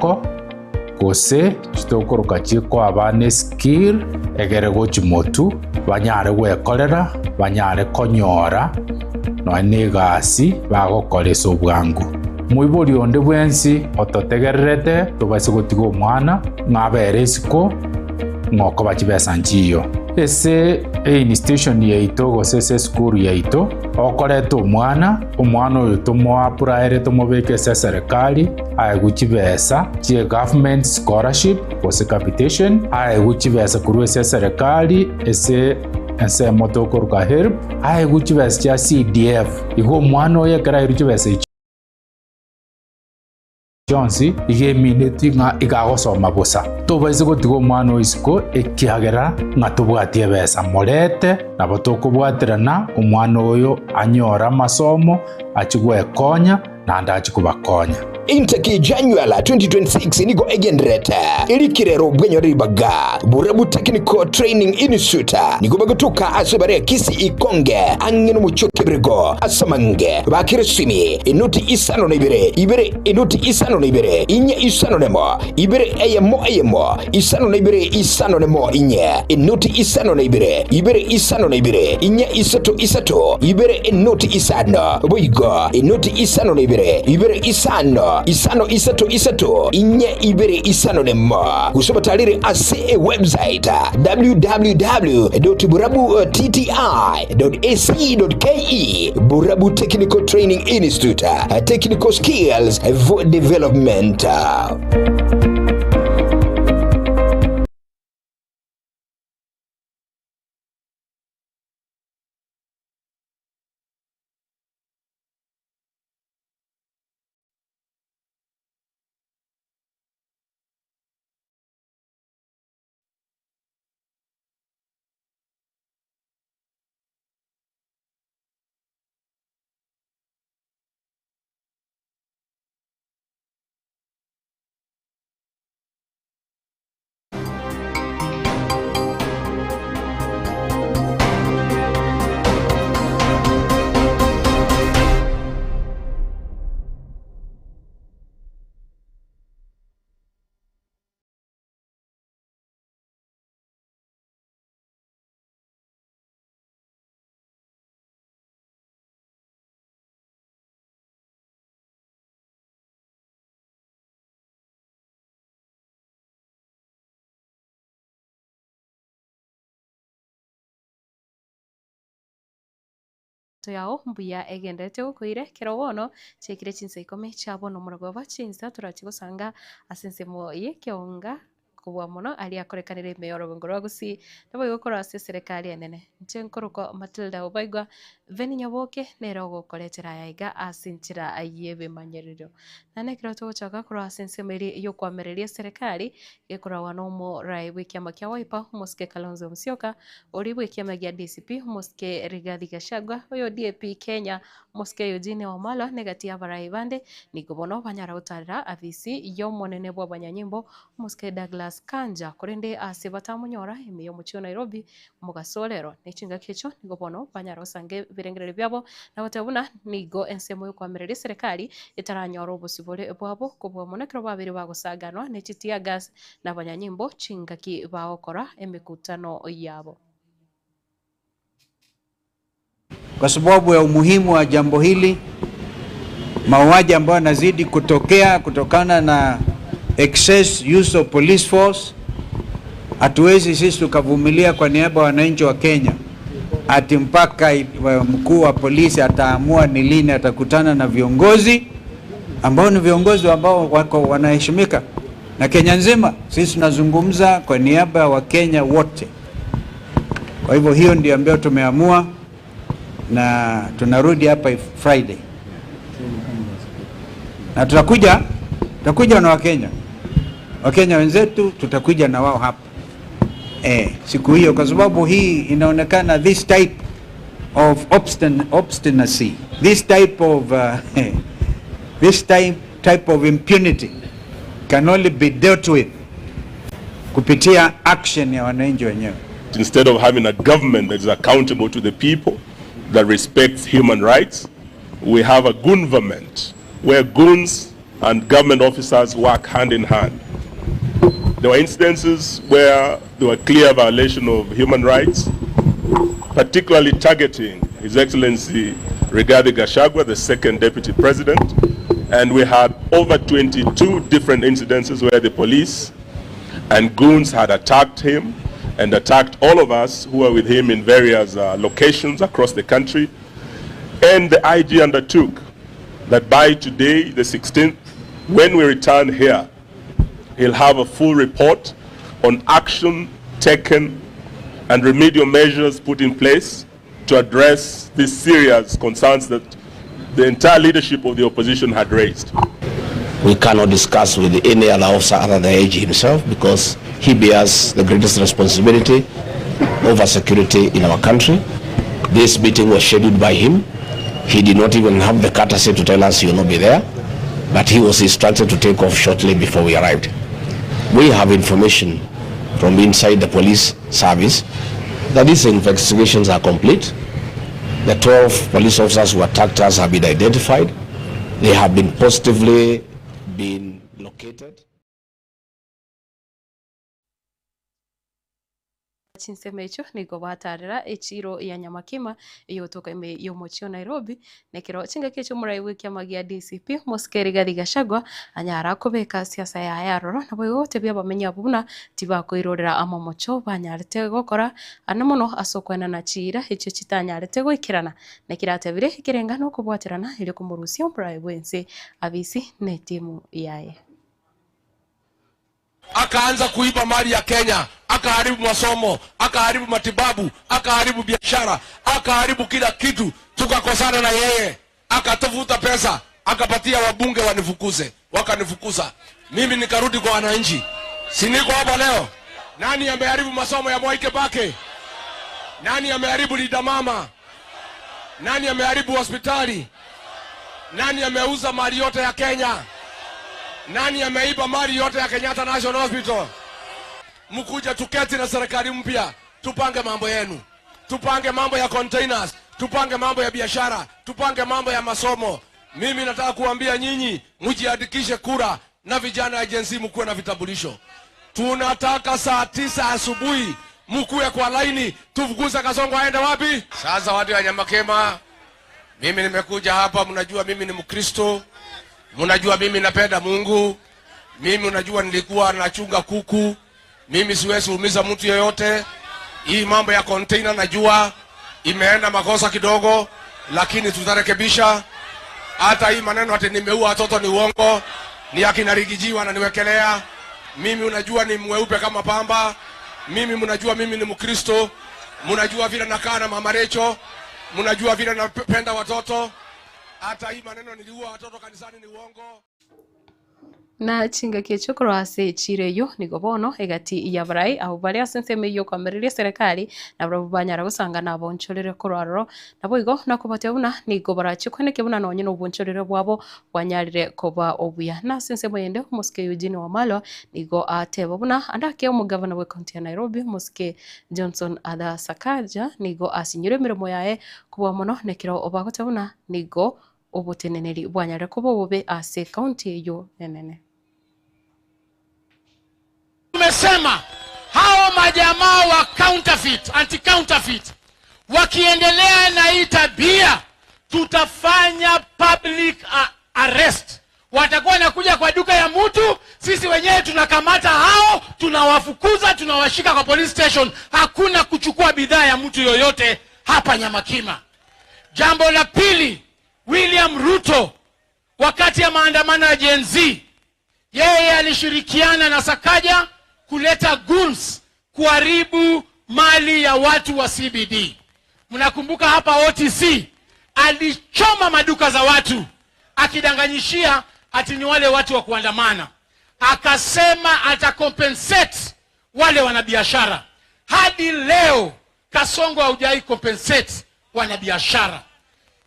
ko kose chitokoroka chiko abane skill egere gochimotu banyare gwekorera banyare konyora no negasi bagokoresa obwangu muibori onde bwensi ototegererete tobase gotigo mwana ngabere isiko ngoko bachibesa nchiyo ese institution yaito gose school yaito okoreta omwana oyo tomoapuraere tomobeke serikali aeguchibesa chie government scholarship gose capitation aeguchibesa kurwa serikali ese ensemo tokoruka help aeguchibesa chia CDF igo omwana oyo ekera iruchibesa Jonsi igemineti nga igagosoma busa tobaise gotiga omwana oisiko ekiagera nga tobwatie besa morete nabo tokobwaterana omwana oyo anyora masomo achigwekonya nanda achikubakonya Intake January 2026 nigo egenderete ilikirero bwenyori baga Burabu Technical Training Institute nigo bagutuka asubare kisi ikonge angeno muchoke brego asamange bakiresimi inuti isano ibere inuti isano ibere inye isano nemo ibere eyemo isano isano nemo inye inuti isano ibere isano ibere inye isato ibere inuti isano boigo inuti isano ibere isano isato inye ibere isano nemo kusoma tarire ase website www.burabu.tti.ac.ke Burabu Technical Training Institute technical skills for development. yao mbuya egendete gukwire kirogono chekire chinsa ikome chabono muragoba chinsa turachigusanga asensemo yekionga kubwa muno ali akorekanire meyoro ngoro gusi nabo gukora serikali enene nchenkoroko Matilda Obaigwa veni nyaboke nero gukoretera yaiga asinchira ayebe manyerero nane kiroto chaka kora asensemeri yo kwamereria serikali gekora wanomo rai wikiama kya Wiper Muske Kalonzo Musyoka ori wikiama gya DCP Muske Rigathi Gachagua oyo DAP Kenya Muske Eugene Wamalwa negati abarai bande nikubono banyara utarira avisi yo monene bwa banyanyimbo Muske Douglas Kanja kurende asibata munyora imiyo mucho Nairobi mugasolero nechinga kecho nigobono banyara usange birengerere byabo nabotabuna nigo ensemo yo kwamerera serikali itaranyora obusibore bwabo kubwa monekero babiri bagusaganwa nechitia gas nabanyanyimbo chingaki baokora emikutano yabo. Kwa sababu ya umuhimu wa jambo hili, mauaji ambayo yanazidi kutokea kutokana na excess use of police force, hatuwezi sisi tukavumilia kwa niaba ya wananchi wa Kenya ati mpaka mkuu wa polisi ataamua ni lini atakutana na viongozi ambao ni viongozi ambao wako wanaheshimika na Kenya nzima. Sisi tunazungumza kwa niaba ya Wakenya wote. Kwa hivyo hiyo ndio ambayo tumeamua, na tunarudi hapa Friday. Na tutakuja na Wakenya wenzetu, tutakuja na wao hapa siku hiyo, kwa sababu hii inaonekana this type of obstinacy, this type of impunity can only be dealt with kupitia action ya wananchi wenyewe. Instead of having a government that is accountable to the people, that respects human rights, we have a government where goons and government officers work hand in hand. There were instances where there were clear violation of human rights, particularly targeting His Excellency Rigathi Gachagua, the second deputy president, and we had over 22 different incidences where the police and goons had attacked him and attacked all of us who were with him in various locations across the country. And the IG undertook that by today, the 16th, when we return here, he'll have a full report on action taken and remedial measures put in place to address these serious concerns that the entire leadership of the opposition had raised. We cannot discuss with any other officer other than AG himself, because he bears the greatest responsibility over security in our country. This meeting was scheduled by him. He did not even have the courtesy to tell us he will not be there, but he was instructed to take off shortly before we arrived. We have information from inside the police service that these investigations are complete. The 12 police officers who attacked us have been identified. They have been positively been located. Chinsema icho niko batarira echiro ya Nyamakima iyo toka ime yo mochio Nairobi nekiro chinga kecho muraiwe kyamagia DCP Muske Rigathi Gachagua anyara kobeka siasa ya yaroro nabo yote bya bamenya buna tibako irorera amomocho banyarete gokora anamono asokwena na chira echo chitanyarete goikirana nekiratebire ikirengano kubwatirana ile kumurusio muraiwe nse abisi ne timu yaye. Akaanza kuiba mali ya Kenya, akaharibu masomo, akaharibu matibabu, akaharibu biashara, akaharibu kila kitu. Tukakosana na yeye, akatafuta pesa, akapatia wabunge wanifukuze, wakanifukuza. Mimi nikarudi kwa wananchi. Si niko hapa leo? Nani ameharibu masomo ya Mwai Kibaki? Nani ameharibu Linda Mama? Nani ameharibu hospitali? Nani ameuza mali yote ya Kenya? Nani ameiba mali yote ya Kenyatta National Hospital? Mkuja tuketi na serikali mpya, tupange mambo yenu. Tupange mambo ya containers, tupange mambo ya biashara, tupange mambo ya masomo. Mimi nataka kuambia nyinyi, mjiandikishe kura na vijana ya Gen Z mkuwe na vitambulisho. Tunataka saa 9 asubuhi mkuwe kwa laini, tufukuze Kasongo aende wapi? Sasa watu wa Nyamakema, mimi nimekuja hapa, mnajua mimi ni Mkristo. Mnajua mimi napenda Mungu. Mimi unajua nilikuwa nachunga kuku. Mimi siwezi umiza mtu yeyote. Hii mambo ya container najua imeenda makosa kidogo, lakini tutarekebisha. Hata hii maneno ati nimeua watoto ni uongo. Ni akina Rigiji wananiwekelea. Mimi unajua ni mweupe kama pamba. Mimi mnajua mimi ni Mkristo. Mnajua vile nakaa na Mama Recho. Mnajua vile napenda watoto. Hata hii maneno niliua watoto kanisani ni uongo. Na chinga kecho korase chireyo nigobono egati ya barai aho bari asenseme yo kwameriria serikali na banyara gusanga na boncholere koraro nabo igo nakubatia buna nigobara chikwene buna nonye no boncholere bwabo bwanyarire koba obuya na sensemo yende Muske Eugene Wamalwa nigo atebo buna andake umugavana we county ya Nairobi Muske Johnson Ada Sakaja nigo asinyire mirimo yae kuba mono nekiro obagote buna nigo obuteneneri bwanyarire koba bobe ase county yo nenene. Tumesema hao majamaa wa counterfeit, anti-counterfeit wakiendelea na hii tabia, tutafanya public arrest. Watakuwa nakuja kwa duka ya mtu, sisi wenyewe tunakamata hao, tunawafukuza, tunawashika kwa police station. Hakuna kuchukua bidhaa ya mtu yoyote hapa Nyamakima. Jambo la pili, William Ruto wakati ya maandamano ya Gen Z, yeye alishirikiana na Sakaja kuleta goons kuharibu mali ya watu wa CBD. Mnakumbuka hapa OTC alichoma maduka za watu akidanganyishia ati ni wale watu wa kuandamana. Akasema atacompensate wale wanabiashara. Hadi leo Kasongo haujai compensate wanabiashara.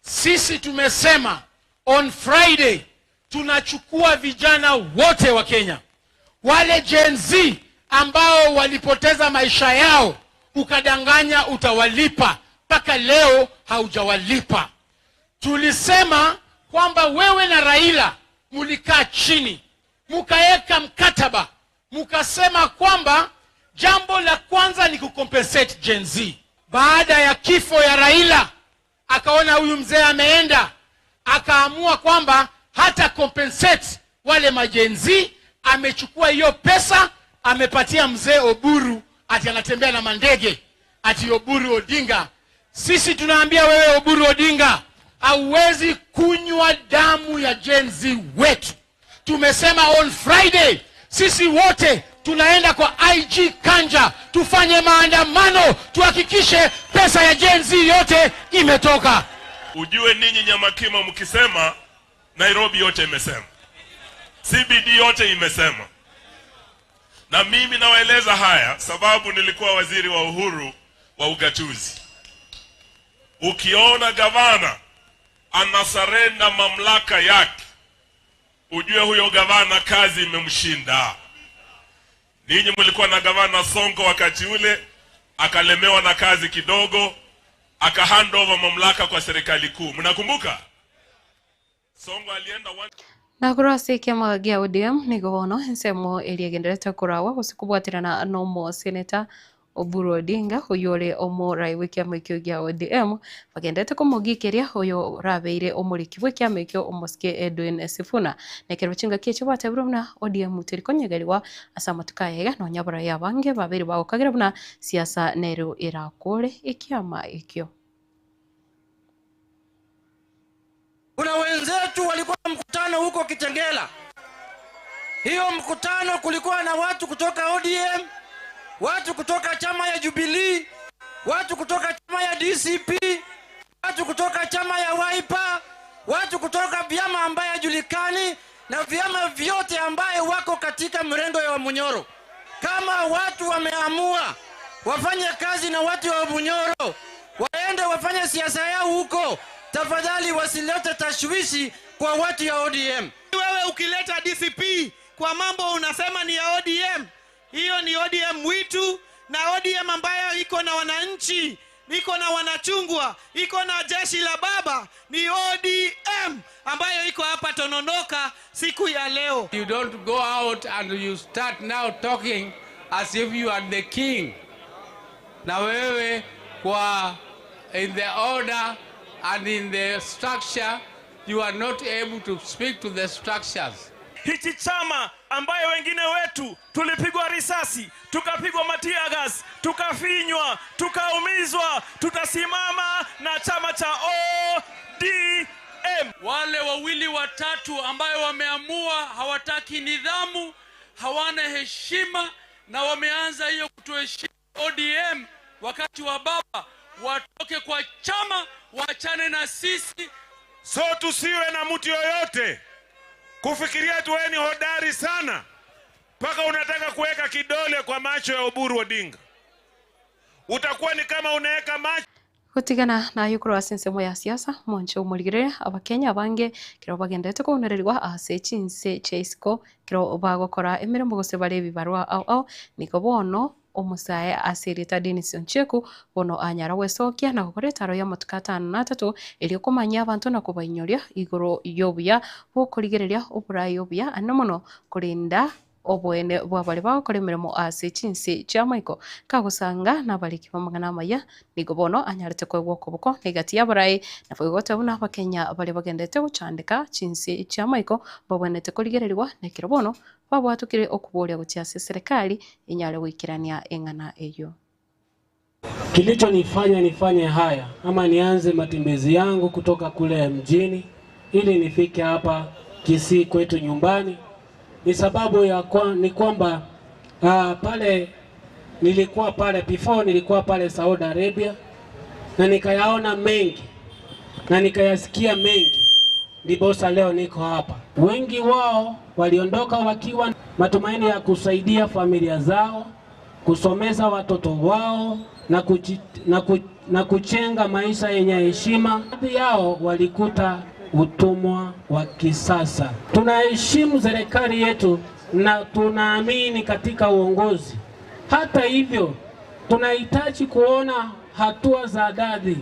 Sisi tumesema on Friday tunachukua vijana wote wa Kenya, wale Gen Z ambao walipoteza maisha yao, ukadanganya utawalipa, mpaka leo haujawalipa. Tulisema kwamba wewe na Raila mulikaa chini, mukaeka mkataba, mukasema kwamba jambo la kwanza ni kucompensate Gen Z. Baada ya kifo ya Raila, akaona huyu mzee ameenda, akaamua kwamba hata compensate wale majenzi. Amechukua hiyo pesa, amepatia mzee Oburu, ati anatembea na mandege, ati Oburu Odinga. Sisi tunaambia wewe Oburu Odinga, hauwezi kunywa damu ya Gen Z wetu. Tumesema on Friday sisi wote tunaenda kwa IG Kanja, tufanye maandamano, tuhakikishe pesa ya Gen Z yote imetoka. Ujue ninyi Nyamakima mkisema, Nairobi yote imesema, CBD yote imesema. Na mimi nawaeleza haya sababu nilikuwa waziri wa uhuru wa ugatuzi. Ukiona gavana anasarenda mamlaka yake, ujue huyo gavana kazi imemshinda. Ninyi mlikuwa na gavana Sonko wakati ule, akalemewa na kazi kidogo, hand over mamlaka kwa serikali kuu. Mnakumbuka? Sonko alienda na kurasi kiama gia ODM nigobono nsemo eliagenderete kurawa gusikubwatirana no mo senator Oburu Odinga uyore omorai wikiama kyo gia ODM bagendete kumugikiria uyo rabeire omuriki wikiama kyo omoske Edwin Sifuna nekero chinga kicho batebrumna ODM terikonyegeriwa asama tukayega no nyabara yabange babiri bagokagira buna siasa nero irakore ikiama ikyo. Kuna wenzetu walikuwa mkutano huko Kitengela. Hiyo mkutano kulikuwa na watu kutoka ODM, watu kutoka chama ya Jubilee, watu kutoka chama ya DCP, watu kutoka chama ya Wiper, watu kutoka vyama ambaye hajulikani na vyama vyote ambaye wako katika mrengo ya Munyoro. Kama watu wameamua wafanye kazi na watu wa Munyoro, waende wafanye siasa yao huko, tafadhali wasilete tashwishi kwa watu ya ODM. Wewe ukileta DCP kwa mambo unasema ni ya ODM, hiyo ni ODM witu, na ODM ambayo iko na wananchi, iko na wanachungwa, iko na jeshi la baba, ni ODM ambayo iko hapa Tononoka siku ya leo. You don't go out and you start now talking as if you are the king. Na wewe kwa in the order and in the structure, you are not able to speak to the structures. Hichi chama ambayo wengine wetu tulipigwa risasi, tukapigwa matia gas, tukafinywa, tukaumizwa, tutasimama na chama cha ODM. Wale wawili watatu ambayo wameamua hawataki nidhamu, hawana heshima na wameanza hiyo kutuheshimu ODM wakati wa baba, watoke kwa chama, wachane na sisi. So tusiwe na mtu yoyote kufikiria tuweni hodari sana paka unataka kuweka kidole kwa macho ya Oburu Odinga. Utakuwa ni kama unaweka macho gutigana na yukuru asensemo ya siasa moncho umurigire abakenya bange kiro bagendete ko unererirwa ase chinse cheisiko kiro bagokora emirimo gose barebi barwa au niko bono omusaye asirita Dennis Oncheku bono anyara wesokia na gukoreta ro ya matukata na 3 eri kumanya abantu na kubainyoria igoro yobuya bukorigereria oburayi obuya anomono kurinda obwene bwabali bakora emirimo ase chinse cha Michael kagusanga nabaliki bamagana maya nigo bono anyarete kwegwa okubuko negati ya burayi na bwigote buna abakenya bali bagendete guchandika chinse cha Michael babonete kurigererirwa nekiro bono babwatukire okuboria gutyase serikali inyale wikirania engana eyo. Kilichonifanya nifanye haya ama nianze matembezi yangu kutoka kule mjini ili nifike hapa Kisii kwetu nyumbani ni sababu ya ni kwamba pale nilikuwa pale before, nilikuwa pale Saudi Arabia na nikayaona mengi na nikayasikia mengi, ndiposa leo niko hapa. Wengi wao waliondoka wakiwa matumaini ya kusaidia familia zao, kusomeza watoto wao na kuchenga maisha yenye heshima. Baadhi yao walikuta utumwa wa kisasa. Tunaheshimu serikali yetu na tunaamini katika uongozi. Hata hivyo, tunahitaji kuona hatua za dhati.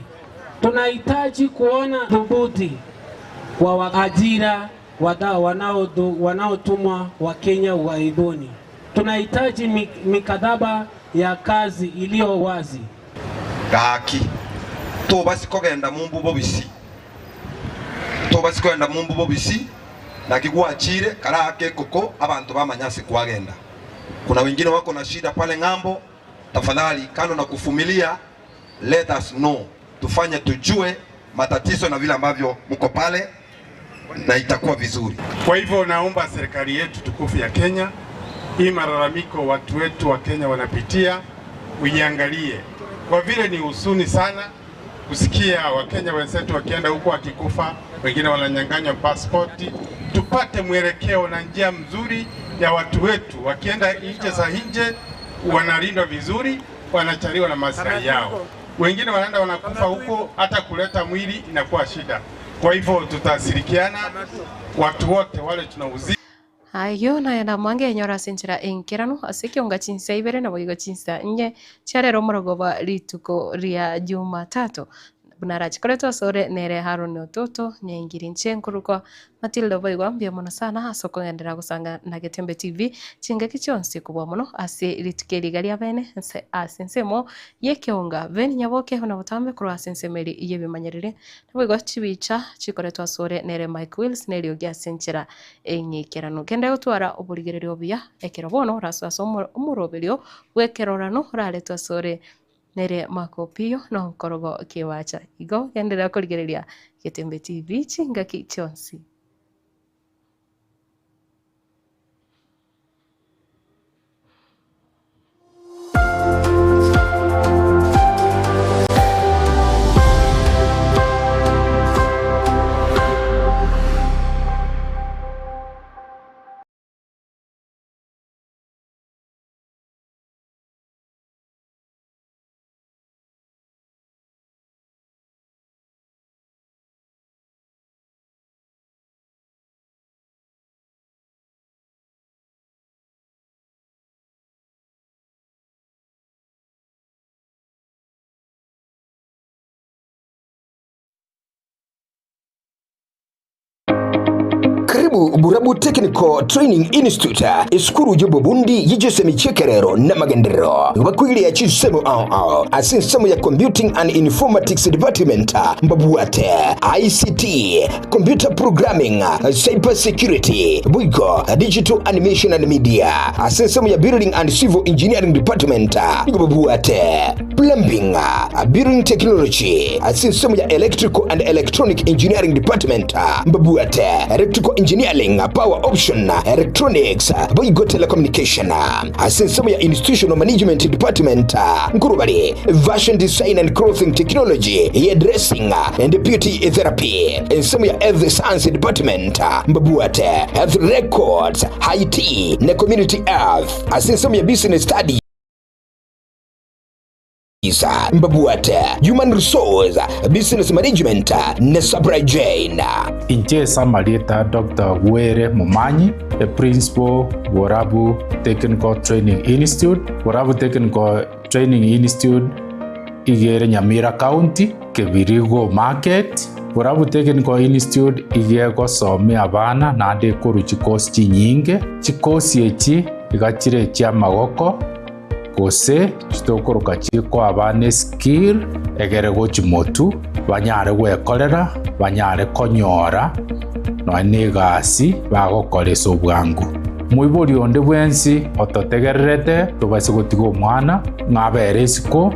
Tunahitaji kuona dhubuti kwa ajira wanaotumwa wa Kenya ughaibuni. Tunahitaji mikataba ya kazi iliyo wazi. Gaki tobasi kogenda mumbu bobisi na kigwachire karake koko abantu bamanyasi kwagenda. Kuna wengine wako na shida pale ng'ambo, tafadhali kando na kufumilia, let us know, tufanye tujue matatizo na vile ambavyo mko pale na itakuwa vizuri. Kwa hivyo naomba serikali yetu tukufu ya Kenya, hii malalamiko watu wetu wa Kenya wanapitia, uiangalie. Kwa vile ni huzuni sana kusikia Wakenya wenzetu wakienda huko wakikufa, wengine wananyang'anywa pasipoti. Tupate mwelekeo na njia mzuri ya watu wetu wakienda nje za nje, wanalindwa vizuri, wanachaliwa na maslahi yao. Wengine wanaenda wanakufa huko, hata kuleta mwili inakuwa shida. Kwa hivyo tutashirikiana watu wote wale tunauzi. Ayo na yana mwange nyora sinchira enkirano asikiunga chinsa ibere na boigo chinsa nye charero morogoba rituko ria Jumatatu bunara chikoreto sore nere Haruni Ototo nyengiri nchenkuruko Matilda boigo mbia mono sana asoko ngendera gusanga na Getembe TV chinga kichonsi kubwa mono ase ritukeri garia bene asensemo yekeunga bene nyaboke hona butambe kuro asensemeri yebimanyerere boigo chibicha chikoreto sore nere Mike Wills neri ogia sinchira enyikirano kende utwara oburigererio bia ekero bono raso umuroberio wekerorano raletwa sore nere makopio no korogo kiwacha igo gendera kurigereria Getembe TV chinga kichonsi. Karibu Burabu Technical Training Institute iskuru jubo bundi yijose michekerero na magendero bakwili ya chisemo asinsemo ya Computing and Informatics Department mbabuate ICT Computer Programming Cyber Security Buigo Digital Animation and Media asinsemo ya Building and Civil Engineering Department mbabuate Plumbing Building Technology asinsemo ya Electrical and Electronic Engineering Department mbabuate Electrical Engineering, Power Option, Electronics, Boigo Telecommunication, Asensemo ya Institutional Management Department, Nkurubari, Fashion Design and Clothing Technology, Hairdressing and Beauty Therapy, Asensemo ya Health Science Department, Mbabuate, Health Records, IT, na Community Health, Asensemo ya Business Studies, Mbabuate, Human Resource, Business Management, na Supply Chain. Inche Samarita Dr. Were Momanyi, the Principal, Burabu Technical Training Institute. Burabu Technical Training Institute, igere Nyamira County, Kebirigo Market. Burabu Technical Institute, igere some abana na ade koru chikosi chinyinge. Chikosi echi, igachire chia magoko. Kose chitokoroka chiko abane skill egere gochimotu banyare gwekorera banyare konyora no negasi bagokoresa obwangu muibori onde bwensi ototegererete tobase gotigo mwana ngabere isiko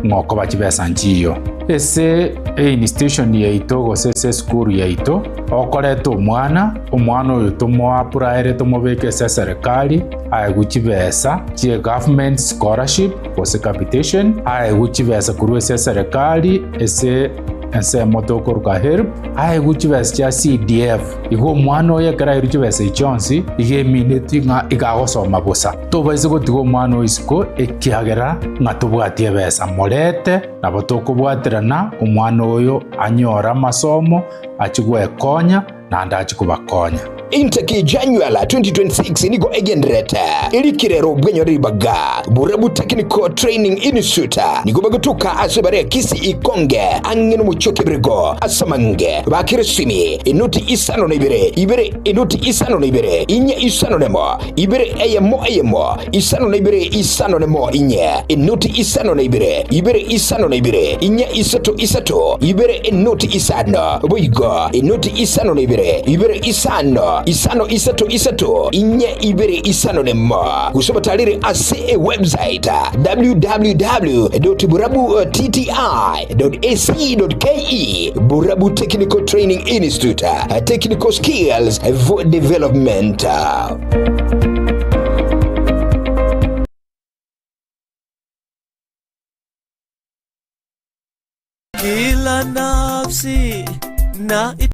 ngoko bachibesa nchiyo ese institution yaito gose school yaito okoreta omwana oyo tomoapuraere tomobeke ase serikali aeguchibesa chie government scholarship gose capitation aeguchibesa kurwa ase serikali ese ensemo tokoruka help aeguchibesa chia CDF igo omwana oyo ekera eruchibesa ichionsi igemineti ng'a igagosoma bosa tobaise gotiga omwana oyo isiko ekiagera ng'a tobwatie ebesa morete nabo tokobwaterana omwana oyo anyora amasomo achigwekonya nande achikobakonya. intake January 2026 niko egenderete ilikirero bwenyo ribaga Burabu Technical Training Institute niko bagutuka asebare kisi ikonge angeno muchoke brego asamange bakiresimi inuti isano ibere inuti isano ibere inye isano nemo ibere eyemo isano ibere isano nemo inye inuti isano ibere isano ibere inye isato ibere inuti isano boigo inuti isano ibere isano isato inye ibere isano nemo kusoma talire ase website www.burabu.tti.ac.ke Burabu Technical Training Institute, technical skills for development. Kila nafsi na